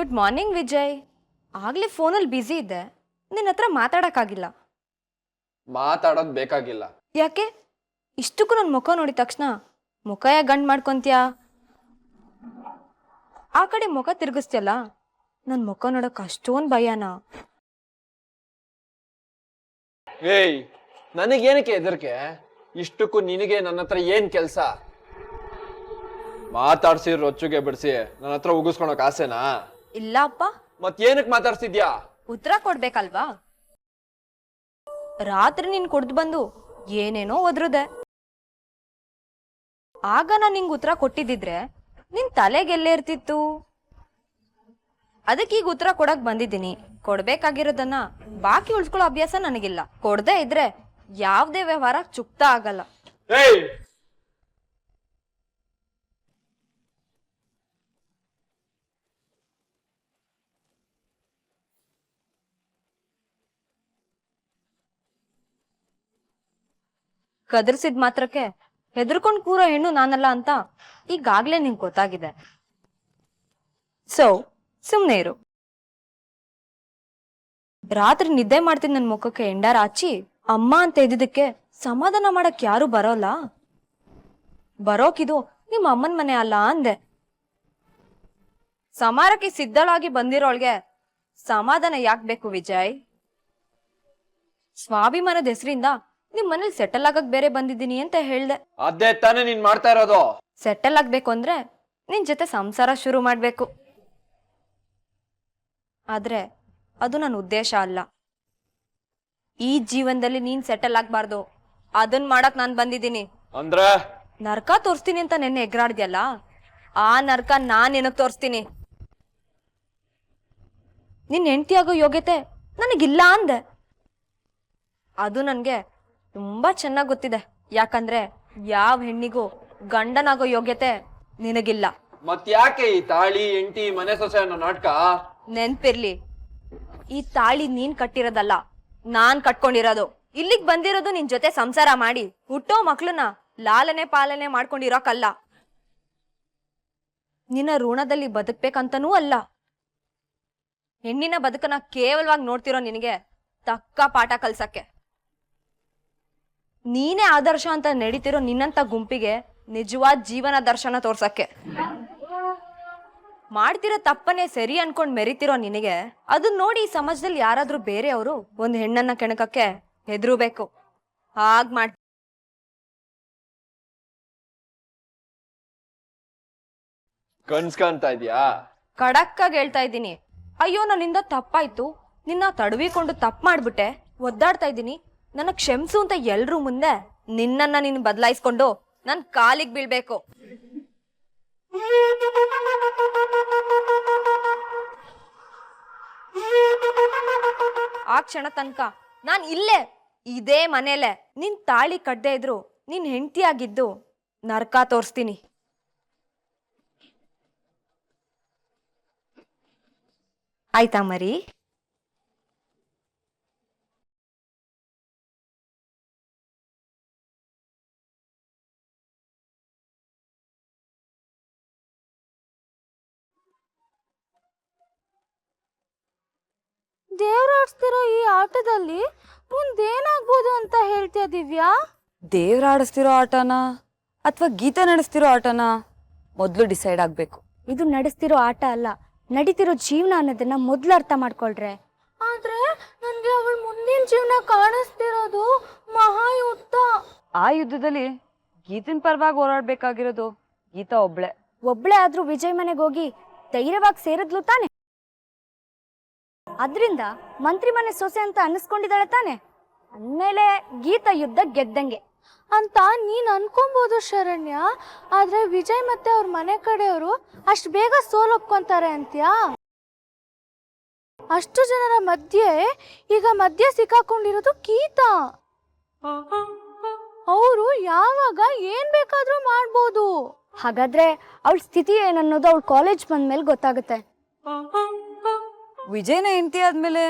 Good morning Vijay. ಆಗ್ಲೇ ಫೋನಲ್ಲಿ busy ಇದ್ದೆ, ನಿನ್ನ ಹತ್ರ ಮಾತಾಡಕ್ಕಾಗಿಲ್ಲ. ಮಾತಾಡೋದು ಬೇಕಾಗಿಲ್ಲ. ಯಾಕೆ? ಇಷ್ಟಕ್ಕೂ ನನ್ನ ಮುಖ ನೋಡಿದ ತಕ್ಷಣ ಮುಖ ಯಾಕೆ ಗಂಡು ಮಾಡ್ಕೊಂತೀಯ? ಆ ಕಡೆ ಮುಖ ತಿರುಗಿಸ್ತಿಯಲ್ಲ, ನನ್ನ ಮುಖ ನೋಡೋಕೆ ಅಷ್ಟೊಂದು ಭಯನಾ? ಏಯ್, ನನಗೇನಕ್ಕೆ ಹೆದರ್ಕೆ? ಇಷ್ಟಕ್ಕೂ ನಿನಗೆ ನನ್ನ ಹತ್ರ ಏನ್ ಕೆಲ್ಸ? ಮಾತಾಡ್ಸಿ ರೊಚ್ಚುಗೆ ಬಿಡಿಸಿ ನನ್ನ ಹತ್ರ ಉಗಿಸ್ಕೊಳಕ್ ಆಸೆನಾ? ಇಲ್ಲ ಅಪ್ಪ. ಮತ್ತೇನಕ್ ಮಾತಾಡ್ಸಿದ್ಯಾ? ಉತ್ತರ ಕೊಡ್ಬೇಕಲ್ವಾ? ರಾತ್ರಿ ನೀನ್ ಕುಡ್ದು ಬಂದು ಏನೇನೋ ಒದ್ರುದೆ. ಆಗ ನಾನು ನಿಂಗೆ ಉತ್ತರ ಕೊಟ್ಟಿದ್ದಿದ್ರೆ ನಿನ್ ತಲೆಗೆಲ್ಲೇ ಇರ್ತಿತ್ತು? ಅದಕ್ಕೆ ಈಗ ಉತ್ತರ ಕೊಡಕ್ ಬಂದಿದ್ದೀನಿ. ಕೊಡ್ಬೇಕಾಗಿರೋದನ್ನ ಬಾಕಿ ಉಳ್ಸ್ಕೊಳ್ಳೋ ಅಭ್ಯಾಸ ನನಗಿಲ್ಲ. ಕೊಡದೇ ಇದ್ರೆ ಯಾವ್ದೇ ವ್ಯವಹಾರ ಚುಕ್ತ ಆಗಲ್ಲ. ಏಯ್, ಕದರ್ಸಿದ್ ಮಾತ್ರಕ್ಕೆ ಹೆದರ್ಕೊಂಡ್ ಕೂರೋ ಹೆಣ್ಣು ನಾನಲ್ಲ ಅಂತ ಈಗಾಗ್ಲೇ ನಿಂಗೆ ಗೊತ್ತಾಗಿದೆ. ಸುಮ್ನೆ ಇರು. ರಾತ್ರಿ ನಿದ್ದೆ ಮಾಡ್ತಿದ್ ನನ್ ಮುಖಕ್ಕೆ ಎಂಡಾರ ಹಚ್ಚಿ ಅಮ್ಮ ಅಂತ ಎದ್ದಿದ್ದಕ್ಕೆ ಸಮಾಧಾನ ಮಾಡಕ್ ಯಾರು ಬರೋಲ್ಲ. ಬರೋಕಿದು ನಿಮ್ಮ ಅಮ್ಮನ ಮನೆ ಅಲ್ಲ ಅಂದೆ. ಸಮಾರಕ್ಕೆ ಸಿದ್ಧಳಾಗಿ ಬಂದಿರೋಳ್ಗೆ ಸಮಾಧಾನ ಯಾಕೆ ಬೇಕು ವಿಜಯ್? ಸ್ವಾಭಿಮಾನದ ಹೆಸರಿಂದ ನಿಮ್ ಮನೇಲಿ ಸೆಟಲ್ ಆಗಕ್ ಬೇರೆ ಬಂದಿದ್ದೀನಿ ಅಂತ ಹೇಳ್ದೆ. ಅದೇ ತಾನೇ ನೀನ್ ಮಾಡ್ತಾ ಇರೋದು. ಸೆಟಲ್ ಆಗ್ಬೇಕು ಅಂದ್ರೆ ನಿನ್ ಜೊತೆ ಸಂಸಾರ ಶುರು ಮಾಡ್ಬೇಕು. ಆದ್ರೆ ಅದು ನನ್ನ ಉದ್ದೇಶ ಅಲ್ಲ. ಈ ಜೀವನದಲ್ಲಿ ನೀನ್ ಸೆಟಲ್ ಆಗ್ಬಾರ್ದು, ಅದನ್ ಮಾಡಕ್ ನಾನ್ ಬಂದಿದ್ದೀನಿ. ಅಂದ್ರೆ ನರ್ಕ ತೋರಿಸ್ತೀನಿ ಅಂತ ನೆನ್ನೆ ಎಗ್ರಾಡ್ದ್ಯಲ್ಲ, ಆ ನರ್ಕ ನಾನ್ ನಿನಗ್ ತೋರಿಸ್ತೀನಿ. ನಿನ್ ಹೆಂಡತಿ ಆಗೋ ಯೋಗ್ಯತೆ ನನಗಿಲ್ಲ ಅಂದೆ. ಅದು ನನ್ಗೆ ತುಂಬಾ ಚೆನ್ನಾಗ್ ಗೊತ್ತಿದೆ. ಯಾಕಂದ್ರೆ ಯಾವ ಹೆಣ್ಣಿಗೂ ಗಂಡನಾಗೋ ಯೋಗ್ಯತೆ ನಿನಗಿಲ್ಲ. ಮತ್ಯಾಕೆ ಈ ತಾಳಿ ಎಂಟಿ ಮನೆ ಸೊಸೆ ಅನ್ನೋ ನಾಟಕ? ನೆನ್ಪಿರ್ಲಿ, ಈ ತಾಳಿ ನೀನ್ ಕಟ್ಟಿರೋದಲ್ಲ, ನಾನ್ ಕಟ್ಕೊಂಡಿರೋದು. ಇಲ್ಲಿಗ್ ಬಂದಿರೋದು ನಿನ್ ಜೊತೆ ಸಂಸಾರ ಮಾಡಿ ಹುಟ್ಟೋ ಮಕ್ಳನ್ನ ಲಾಲನೆ ಪಾಲನೆ ಮಾಡ್ಕೊಂಡಿರೋಕಲ್ಲ. ನಿನ್ನ ಋಣದಲ್ಲಿ ಬದುಕ್ಬೇಕಂತನೂ ಅಲ್ಲ. ಹೆಣ್ಣಿನ ಬದುಕನ್ನ ಕೇವಲವಾಗಿ ನೋಡ್ತಿರೋ ನಿನಗೆ ತಕ್ಕ ಪಾಠ ಕಲ್ಸಕ್ಕೆ. ನೀನೇ ಆದರ್ಶ ಅಂತ ನಡೀತಿರೋ ನಿನ್ನಂತ ಗುಂಪಿಗೆ ನಿಜವಾದ ಜೀವನ ದರ್ಶನ ತೋರ್ಸಕ್ಕೆ. ಮಾಡ್ತಿರೋ ತಪ್ಪನೆ ಸರಿ ಅನ್ಕೊಂಡ್ ಮೆರಿತಿರೋ ನಿನಗೆ ಅದನ್ನ ನೋಡಿ ಈ ಸಮಾಜದಲ್ಲಿ ಯಾರಾದ್ರೂ ಬೇರೆಯವರು ಒಂದ್ ಹೆಣ್ಣನ್ನ ಕೆಣಕಕ್ಕೆ ಹೆದರ್ಬೇಕು. ಹಾಗ್ ಮಾಡ್ ಕನ್ಸ್ಕಂತ ಇದ್ಯಾ? ಖಡಕ್ಕಾಗಿ ಹೇಳ್ತಾ ಇದ್ದೀನಿ. ಅಯ್ಯೋ ನನ್ನಿಂದ ತಪ್ಪಾಯ್ತು, ನಿನ್ನ ತಡವಿಕೊಂಡು ತಪ್ಪು ಮಾಡ್ಬಿಟ್ಟೆ, ಒದ್ದಾಡ್ತಾ ಇದ್ದೀನಿ, ನನ್ನ ಕ್ಷಮಿಸು ಅಂತ ಎಲ್ರೂ ಮುಂದೆ ನಿನ್ನನ್ನ ನೀನು ಬದಲಾಯಿಸ್ಕೊಂಡು ನನ್ ಕಾಲಿಗೆ ಬೀಳ್ಬೇಕು. ಆ ಕ್ಷಣ ತನಕ ನಾನ್ ಇಲ್ಲೇ ಇದೇ ಮನೇಲೆ ನಿನ್ ತಾಳಿ ಕಡ್ದೇ ಇದ್ರು ನಿನ್ ಹೆಂಡತಿ ಆಗಿದ್ದು ನರ್ಕ ತೋರಿಸ್ತೀನಿ. ಆಯ್ತಾ ಮರಿ? ದೇವ್ರಾಡ್ಸ್ತಿರೋ ಈ ಆಟದಲ್ಲಿ ಮುಂದೇನಾಗ್ಬೋದು ಅಂತ ಹೇಳ್ತೀಯ ದಿವ್ಯಾ? ದೇವ್ರಾಡಿಸ್ತಿರೋ ಆಟನಾ ಅಥವಾ ಗೀತ ನಡೆಸ್ತಿರೋ ಆಟನಾ ಮೊದಲು ಡಿಸೈಡ್ ಆಗ್ಬೇಕು. ಇದು ನಡೆಸ್ತಿರೋ ಆಟ ಅಲ್ಲ, ನಡೀತಿರೋ ಜೀವನ ಅನ್ನೋದನ್ನ ಮೊದ್ಲು ಅರ್ಥ ಮಾಡ್ಕೊಳ್ರೆ. ಆದ್ರೆ ನನ್ಗೆ ಅವಳ ಮುಂದಿನ ಜೀವನ ಕಾಣಿಸ್ತಿರೋದು ಮಹಾಯುದ್ಧ. ಆ ಯುದ್ಧದಲ್ಲಿ ಗೀತನ್ ಪರವಾಗಿ ಹೋರಾಡ್ಬೇಕಾಗಿರೋದು ಗೀತಾ ಒಬ್ಳೆ ಆದ್ರೂ ವಿಜಯ್ ಮನೆಗೆ ಹೋಗಿ ಧೈರ್ಯವಾಗಿ ಸೇರಿದ್ಲು ತಾನೆ. ಅದ್ರಿಂದ ಮಂತ್ರಿ ಮನೆ ಸೊಸೆ ಅಂತ ಅನ್ನಿಸ್ಕೊಂಡಿದ್ದಾಳೆ ತಾನೆ. ಅಂದ್ಮೇಲೆ ಗೀತಾ ಯುದ್ಧ ಗೆದ್ದಂಗೆ ಅಂತ ನೀನ್ ಅನ್ಕೊಬಹುದು ಶರಣ್ಯ. ಆದ್ರೆ ವಿಜಯ್ ಮತ್ತೆ ಅವ್ರ ಮನೆ ಕಡೆಯವರು ಅಷ್ಟು ಬೇಗ ಸೋಲೊಪ್ಕೊಂತಾರೆ ಅಂತ್ಯಾ? ಅಷ್ಟು ಜನರ ಮಧ್ಯೆ ಈಗ ಮಧ್ಯೆ ಸಿಕ್ಕಾಕೊಂಡಿರೋದು ಗೀತಾ. ಅವರು ಯಾವಾಗ ಏನ್ ಬೇಕಾದ್ರೂ ಮಾಡ್ಬೋದು. ಹಾಗಾದ್ರೆ ಅವಳ ಸ್ಥಿತಿ ಏನನ್ನೋದು ಅವಳ ಕಾಲೇಜ್ ಬಂದ್ಮೇಲೆ ಗೊತ್ತಾಗುತ್ತೆ. ವಿಜಯನ ಹೆಂಡತಿ ಆದ್ಮೇಲೆ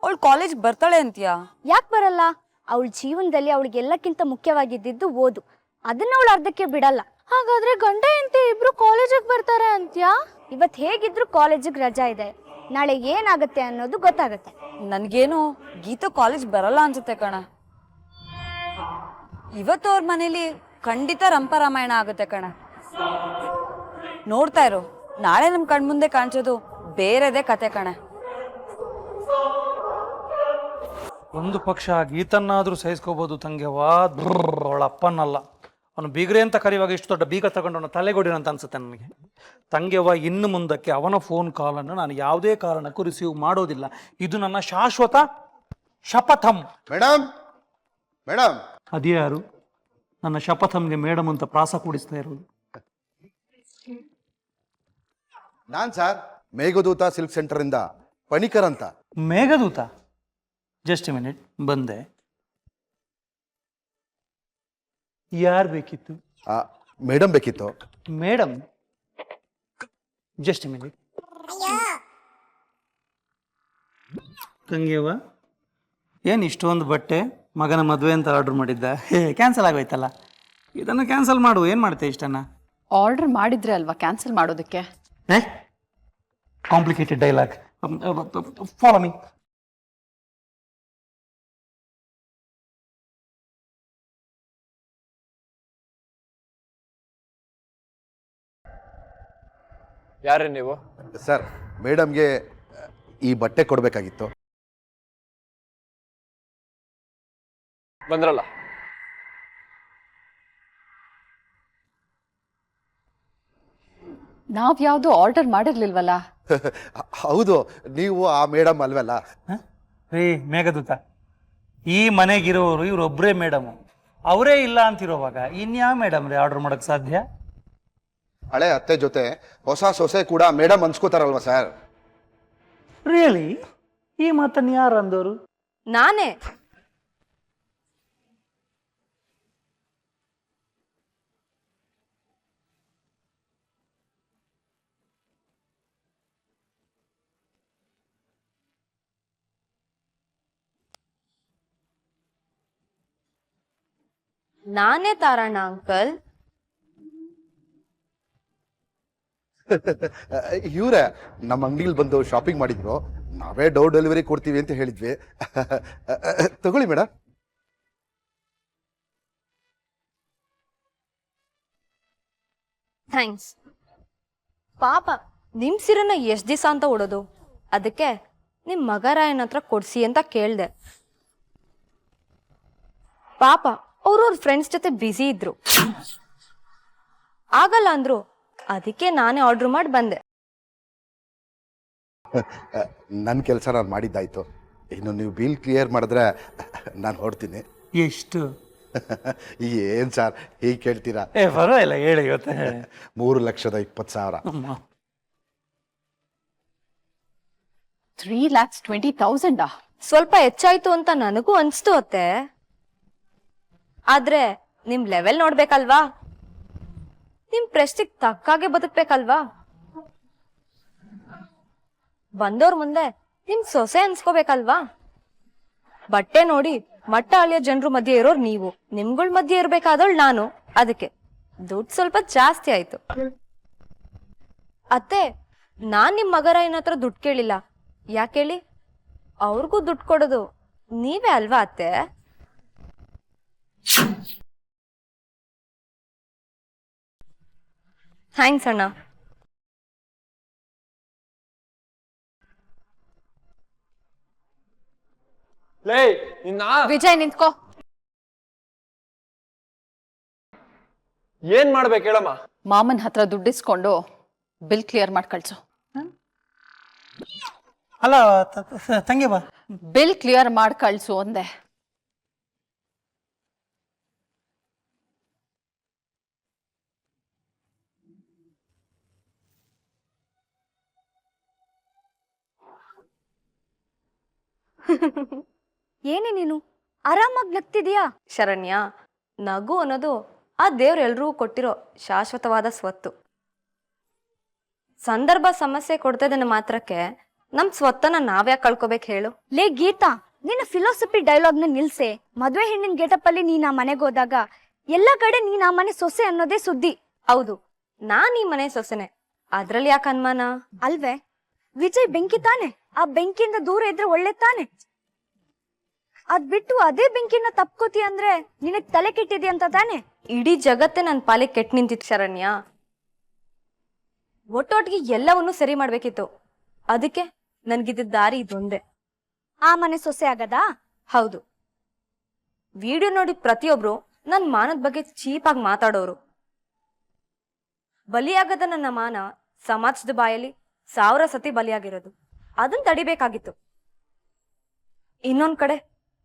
ಅವಳು ಕಾಲೇಜ್ ಬರ್ತಾಳೆ ಅಂತೀಯಾ? ಯಾಕೆ ಬರಲ್ಲ? ಅವಳ ಜೀವನದಲ್ಲಿ ಅವಳಿಗೆ ಎಲ್ಲಕ್ಕಿಂತ ಮುಖ್ಯವಾಗಿದ್ದು ಓದು. ಅದನ್ನ ಅವಳು ಅರ್ಧಕ್ಕೆ ಬಿಡಲ್ಲ. ಹಾಗಾದ್ರೆ ಗಂಡ ಹೆಂಡತಿ ಇಬ್ರು ಕಾಲೇಜಿಗೆ ಬರ್ತಾರೆ ಅಂತ್ಯಾ? ಇವತ್ತು ಹೇಗಿದ್ರು ಕಾಲೇಜಿಗೆ ರಜಾ ಇದೆ, ನಾಳೆ ಏನಾಗುತ್ತೆ ಅನ್ನೋದು ಗೊತ್ತಾಗುತ್ತೆ. ನನ್ಗೇನು ಗೀತಾ ಕಾಲೇಜ್ ಬರಲ್ಲ ಅನ್ಸುತ್ತೆ ಕಣ. ಇವತ್ತು ಅವ್ರ ಮನೇಲಿ ಖಂಡಿತ ರಂಪರಾಮಾಯಣ ಆಗುತ್ತೆ ಕಣ. ನೋಡ್ತಾ ಇರು, ನಾಳೆ ನಮ್ ಕಣ್ಮುಂದೆ ಕಾಣಿಸೋದು ಬೇರೆದೇ ಕತೆ ಕಣ. ಒಂದು ಪಕ್ಷ ಗೀತನ್ನಾದ್ರೂ ಸಹಿಸ್ಕೋಬಹುದು ತಂಗೆವಾ, ಅವಳ ಅಪ್ಪನಲ್ಲ. ಅವನು ಬೀಗ್ರೆ ಅಂತ ಕರೆಯುವಾಗ ಇಷ್ಟು ದೊಡ್ಡ ಬೀಗ ತಗೊಂಡು ಅವನ ತಲೆಗೊಡಿನ ಅಂತ ಅನ್ಸುತ್ತೆ ನನಗೆ. ತಂಗೆವ ಇನ್ನು ಮುಂದಕ್ಕೆ ಅವನ ಫೋನ್ ಕಾಲನ್ನು ನಾನು ಯಾವುದೇ ಕಾರಣಕ್ಕೂ ರಿಸೀವ್ ಮಾಡೋದಿಲ್ಲ. ಇದು ನನ್ನ ಶಾಶ್ವತ ಶಪಥಂ. ಮೇಡಮ್ ಮೇಡಮ್ ಅದೇ ಯಾರು ನನ್ನ ಶಪಥಂಗೆ ಮೇಡಮ್ ಅಂತ ಪ್ರಾಸ ಕೂಡಿಸ್ತಾ ಇರೋದು? ನಾನ್ ಸರ್ ಮೇಘದೂತ ಸಿಲ್ಕ್ ಸೆಂಟರ್ ಇಂದ ಪಣಿಕರ್ ಅಂತ. ಮೇಘದೂತ? ಜಸ್ಟ್ ಎ ಮಿನಿಟ್, ಬಂದೆ. ಯಾರು ಬೇಕಿತ್ತು? ಮೇಡಮ್ ಬೇಕಿತ್ತು. ಮೇಡಮ್? Just a minute. ತಂಗಿಯವ್ವ, ಏನು ಇಷ್ಟೊಂದು ಬಟ್ಟೆ? ಮಗನ ಮದುವೆ ಅಂತ ಆರ್ಡರ್ ಮಾಡಿದ್ದ, ಕ್ಯಾನ್ಸಲ್ ಆಗೋಯ್ತಲ್ಲ. ಇದನ್ನು ಕ್ಯಾನ್ಸಲ್ ಮಾಡು. ಏನು ಮಾಡ್ತೆ ಇಷ್ಟನ್ನ? ಆರ್ಡರ್ ಮಾಡಿದ್ರೆ ಅಲ್ವಾ ಕ್ಯಾನ್ಸಲ್ ಮಾಡೋದಕ್ಕೆ? Complicated dialogue. Follow me. ಯಾರೇ ನೀವು? ಸರ್, ಮೇಡಮ್ಗೆ ಈ ಬಟ್ಟೆ ಕೊಡಬೇಕಾಗಿತ್ತು. ಬಂದ್ರಲ್ಲ. ನಾವ್ ಯಾವ್ದು ಆರ್ಡರ್ ಮಾಡಿರ್ಲಿಲ್ವಲ್ಲ. ಹೌದು, ನೀವು ಆ ಮೇಡಮ್ ಅಲ್ವಲ್ಲ? ರೀ ಮೇಘದೂತ, ಈ ಮನೆಗಿರೋರು ಇವರೊಬ್ಬರೇ ಮೇಡಮು. ಅವರೇ ಇಲ್ಲ ಅಂತಿರೋವಾಗ ಇನ್ಯಾವ ಮೇಡಮ್ ರೀ ಆರ್ಡರ್ ಮಾಡೋಕ್ಕೆ ಸಾಧ್ಯ? ಹಳೆ ಅತ್ತೆ ಜೊತೆ ಹೊಸ ಸೊಸೆ ಕೂಡ ಮೇಡಮ್ ಅನ್ಸ್ಕೋತಾರಲ್ವಾ ಸರ್? ರಿಯಲಿ? ಈ ಮಾತನ್ನು ಯಾರು ಅಂದವರು? ನಾನೇ. ನಾನೇ ತಾರಣ್ಣ ಅಂಕಲ್. ಇವ್ರೆ ನಮ್ಮ ಅಂಗಡಿಲಿ ಬಂದು ಶಾಪಿಂಗ್ ಮಾಡಿದ್ರು. ನಾವೇ ಡೋರ್ ಡೆಲಿವರಿ ಕೊಡ್ತೀವಿ ಅಂತ ಹೇಳಿದ್ವಿ. ತಗೊಳ್ಳಿ ಮೇಡಮ್. ಥ್ಯಾಂಕ್ಸ್. ಪಾಪ ನಿಮ್ ಸೀರೆನ ಎಷ್ಟ್ ದಿವಸ ಅಂತ ಉಡೋದು, ಅದಕ್ಕೆ ನಿಮ್ ಮಗರಾಯನ ಹತ್ರ ಕೊಡ್ಸಿ ಅಂತ ಕೇಳ್ದೆ. ಪಾಪ ಅವ್ರವ್ರ ಫ್ರೆಂಡ್ಸ್ ಜೊತೆ ಬ್ಯುಸಿ ಇದ್ರು, ಆಗಲ್ಲ ಅಂದ್ರು. ಅದಕ್ಕೆ ನಾನೇ ಆರ್ಡರ್ ಮಾಡಿ ಬಂದೆ. ನನ್ನ ಕೆಲಸ ನಾನು ಮಾಡಿದ್ದಾಯ್ತು. ಇನ್ನು ನೀವು ಬಿಲ್ ಕ್ಲಿಯರ್ ಮಾಡಿದ್ರೆ ನಾನು ಹೊರಡ್ತೀನಿ. ಎಷ್ಟು? ಏನ್ ಸರ್ ಹೀಗೆ ಕೇಳ್ತೀರಾ? ಪರವಾಗಿಲ್ಲ, ಹೇಳಿ. ಇವತ್ತೆ 3,20,000. 3,20,000? ಸ್ವಲ್ಪ ಹೆಚ್ಚಾಯ್ತು ಅಂತ ನನಗೂ ಅನ್ಸ್ತು ಅತ್ತೆ. ಆದ್ರೆ ನಿಮ್ ಲೆವೆಲ್ ನೋಡ್ಬೇಕಲ್ವಾ, ನಿಮ್ ಪ್ರೆಸ್ಟಿಗ್ ತಕ್ಕಾಗೆ ಬದುಕ್ಬೇಕಲ್ವಾ. ಬಂದೋರ್ ಮುಂದೆ ನಿಮ್ ಸೊಸೆ ಅನ್ಸ್ಕೋಬೇಕಲ್ವಾ. ಬಟ್ಟೆ ನೋಡಿ ಮಟ್ಟ ಅಳಿಯ ಜನರು ಮಧ್ಯೆ ಇರೋರು ನೀವು, ನಿಮ್ಗಳ ಮಧ್ಯೆ ಇರ್ಬೇಕಾದವಳು ನಾನು. ಅದಕ್ಕೆ ದುಡ್ಡು ಸ್ವಲ್ಪ ಜಾಸ್ತಿ ಆಯ್ತು. ಅತ್ತೆ, ನಾನ್ ನಿಮ್ ಮಗರಾಯನ ಹತ್ರ ದುಡ್ಡು ಕೇಳಿಲ್ಲ. ಯಾಕೇಳಿ? ಅವ್ರಿಗೂ ದುಡ್ಡು ಕೊಡೋದು ನೀವೇ ಅಲ್ವಾ ಅತ್ತೆ? ಥ್ಯಾಂಕ್ಸ್ ಅಣ್ಣ. ಲೇ ನಿನ್ನ ವಿಜಯ್ ನಿಂತ್ಕೋ. ಏನ್ ಮಾಡ್ಬೇಕು ಹೇಳಮ್ಮ? ಮಾಮನ್ ಹತ್ರ ದುಡ್ಡಿಸ್ಕೊಂಡು ಬಿಲ್ ಕ್ಲಿಯರ್ ಮಾಡಿ ಕಳ್ಸು. ಅಲ್ಲ ತಂಗಿ ಬಾ. ಬಿಲ್ ಕ್ಲಿಯರ್ ಮಾಡಿ ಕಳ್ಸು ಅಂದೆ. ಏನೇ ನೀನು ಆರಾಮಾಗಿ ನಗ್ತಿದೀಯಾ? ಶರಣ್ಯ, ನಗು ಅನ್ನೋದು ಆ ದೇವ್ರು ಎಲ್ರಿಗೂ ಕೊಟ್ಟಿರೋ ಶಾಶ್ವತವಾದ ಸ್ವತ್ತು. ಸಂದರ್ಭ ಸಮಸ್ಯೆ ಕೊಡ್ತದನ್ನ ಮಾತ್ರಕ್ಕೆ ನಮ್ ಸ್ವತ್ತನ್ನ ನಾವ್ಯಾಕೆ ಕಳ್ಕೊಬೇಕು ಹೇಳು? ಲೇ ಗೀತಾ, ನಿನ್ನ ಫಿಲಾಸಫಿ ಡೈಲಾಗ್ನ ನಿಲ್ಸೆ. ಮದ್ವೆ ಹೆಣ್ಣಿನ ಗೆಟಪ್ ಅಲ್ಲಿ ನೀನ್ ಆ ಮನೆಗೆ ಹೋದಾಗ ಎಲ್ಲ ಕಡೆ ನೀನ್ ಆ ಮನೆ ಸೊಸೆ ಅನ್ನೋದೇ ಸುದ್ದಿ. ಹೌದು, ನಾನ್ ಈ ಮನೆ ಸೊಸೆನೆ. ಅದ್ರಲ್ಲಿ ಯಾಕೆ ಅನುಮಾನ? ಅಲ್ವೇ? ವಿಜಯ್ ಬೆಂಕಿ ತಾನೆ, ಆ ಬೆಂಕಿಯಿಂದ ದೂರ ಇದ್ರೆ ಒಳ್ಳೆ ತಾನೆ. ಅದ್ ಬಿಟ್ಟು ಅದೇ ಬೆಂಕಿನ ತಪ್ಕೋತಿ ಅಂದ್ರೆ ನಿನಗ್ ತಲೆ ಕೆಟ್ಟಿದೆ ಅಂತ ತಾನೆ. ಇಡೀ ಜಗತ್ತೇ ನನ್ನ ಪಾಲಿಗೆ ಕೆಟ್ಟು ನಿಂತಿತ್ತು ಶರಣ್ಯ. ಒಟ್ಟೊಟ್ಟಿಗೆ ಎಲ್ಲವನ್ನೂ ಸರಿ ಮಾಡ್ಬೇಕಿತ್ತು. ಅದಕ್ಕೆ ನನ್ಗಿದ್ದ ದಾರಿ ಇದೊಂದೇ. ಆ ಮನೆ ಸೊಸೆ ಆಗದಾ? ಹೌದು. ವಿಡಿಯೋ ನೋಡಿ ಪ್ರತಿಯೊಬ್ರು ನನ್ನ ಮಾನದ ಬಗ್ಗೆ ಚೀಪಾಗಿ ಮಾತಾಡೋರು. ಬಲಿಯಾಗದ ನನ್ನ ಮಾನ ಸಮಾಜದ ಬಾಯಲ್ಲಿ 1000 ಸತಿ ಬಲಿಯಾಗಿರೋದು. ಅದನ್ನ ತಡಿಬೇಕಾಗಿತ್ತು. ಇನ್ನೊಂದ್ ಕಡೆ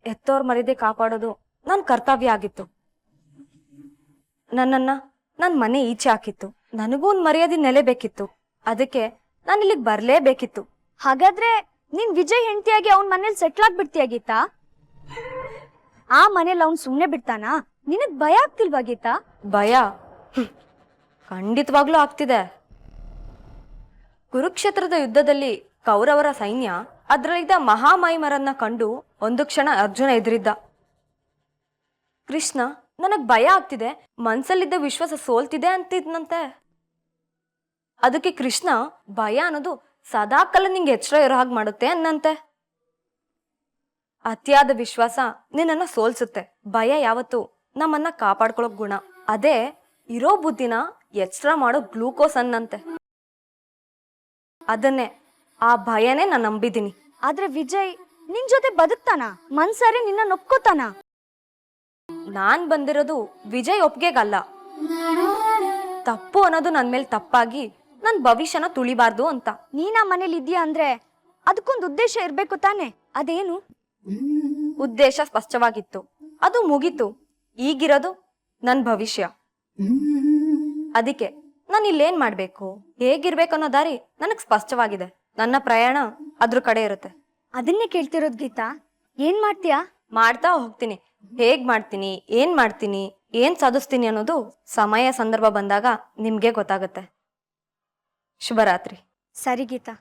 ಎತ್ತೋರ್ ಮರ್ಯಾದೆ ಕಾಪಾಡೋದು ನನ್ನ ಕರ್ತವ್ಯ ಆಗಿತ್ತು. ನನ್ನ ಮನೆ ಈಚೆ ಹಾಕಿತ್ತು. ನನಗೂ ಒಂದು ಮರ್ಯಾದೆ ನೆಲೆ ಬೇಕಿತ್ತು. ಅದಕ್ಕೆ ನಾನು ಇಲ್ಲಿಗೆ ಬರ್ಲೇಬೇಕಿತ್ತು. ಹಾಗಾದ್ರೆ ನೀನ್ ವಿಜಯ್ ಹೆಂಡತಿಯಾಗಿ ಅವ್ನ ಮನೇಲಿ ಸೆಟ್ಲ್ ಆಗ್ಬಿಡ್ತೀಯ ಗೀತಾ? ಆ ಮನೇಲಿ ಅವ್ನ್ ಸುಮ್ನೆ ಬಿಡ್ತಾನಾ? ನಿನಗ್ ಭಯ ಆಗ್ತಿಲ್ವಾ ಗೀತಾ? ಭಯ ಖಂಡಿತವಾಗ್ಲೂ ಆಗ್ತಿದೆ. ಕುರುಕ್ಷೇತ್ರದ ಯುದ್ಧದಲ್ಲಿ ಕೌರವರ ಸೈನ್ಯ ಅದರಲ್ಲಿದ್ದ ಮಹಾಮೈಮರನ್ನ ಕಂಡು ಒಂದು ಕ್ಷಣ ಅರ್ಜುನ ಎದುರಿದ್ದ. ಕೃಷ್ಣ ನನಗ್ ಭಯ ಆಗ್ತಿದೆ, ಮನ್ಸಲ್ಲಿದ್ದ ವಿಶ್ವಾಸ ಸೋಲ್ತಿದೆ ಅಂತಿದ್ನಂತೆ. ಅದಕ್ಕೆ ಕೃಷ್ಣ ಭಯ ಅನ್ನೋದು ಸದಾಕಾಲ ನಿಂಗೆ ಎಚ್ಚರ ಇರೋ ಹಾಗೆ ಮಾಡುತ್ತೆ ಅನ್ನಂತೆ. ಅತಿಯಾದ ವಿಶ್ವಾಸ ನಿನ್ನನ್ನ ಸೋಲ್ಸುತ್ತೆ. ಭಯ ಯಾವತ್ತು ನಮ್ಮನ್ನ ಕಾಪಾಡ್ಕೊಳ್ಳೋ ಗುಣ. ಅದೇ ಇರೋ ಬುದ್ಧಿನ ಎಚ್ಚರ ಮಾಡೋ ಗ್ಲೂಕೋಸ್ ಅನ್ನಂತೆ. ಅದನ್ನೇ, ಆ ಭಯನೇ ನಾನು ನಂಬಿದ್ದೀನಿ. ಆದ್ರೆ ವಿಜಯ್ ನಿನ್ ಜೊತೆ ಬದುಕ್ತಾನ? ಮನ್ಸಾರಿ ನಿನ್ನ ನೊಪ್ಕೋತಾನ? ನಾನ್ ಬಂದಿರೋದು ವಿಜಯ್ ಒಪ್ಗೆಗಲ್ಲ. ತಪ್ಪು ಅನ್ನೋದು ನನ್ ಮೇಲೆ ತಪ್ಪಾಗಿ ನನ್ ಭವಿಷ್ಯನ ತುಳಿಬಾರ್ದು ಅಂತ. ನೀನ್ ಆ ಮನೇಲಿ ಇದ್ಯಾ ಅಂದ್ರೆ ಅದಕ್ಕೊಂದು ಉದ್ದೇಶ ಇರ್ಬೇಕು ತಾನೆ. ಅದೇನು? ಉದ್ದೇಶ ಸ್ಪಷ್ಟವಾಗಿತ್ತು, ಅದು ಮುಗೀತು. ಈಗಿರೋದು ನನ್ ಭವಿಷ್ಯ. ಅದಕ್ಕೆ ನಾನು ಇಲ್ಲೇನ್ ಮಾಡ್ಬೇಕು, ಹೇಗಿರ್ಬೇಕು ಅನ್ನೋ ದಾರಿ ನನಗ್ ಸ್ಪಷ್ಟವಾಗಿದೆ. ನನ್ನ ಪ್ರಯಾಣ ಅದ್ರ ಕಡೆ ಇರುತ್ತೆ. ಅದನ್ನೇ ಕೇಳ್ತಿರೋದ್ ಗೀತಾ. ಏನ್ ಮಾಡ್ತೀಯಾ? ಮಾಡ್ತಾ ಹೋಗ್ತೀನಿ. ಹೇಗ್ ಮಾಡ್ತೀನಿ, ಏನ್ ಮಾಡ್ತೀನಿ, ಏನ್ ಸಾಧಿಸ್ತೀನಿ ಅನ್ನೋದು ಸಮಯ ಸಂದರ್ಭ ಬಂದಾಗ ನಿಮ್ಗೆ ಗೊತ್ತಾಗುತ್ತೆ. ಶುಭರಾತ್ರಿ. ಸರಿ ಗೀತಾ.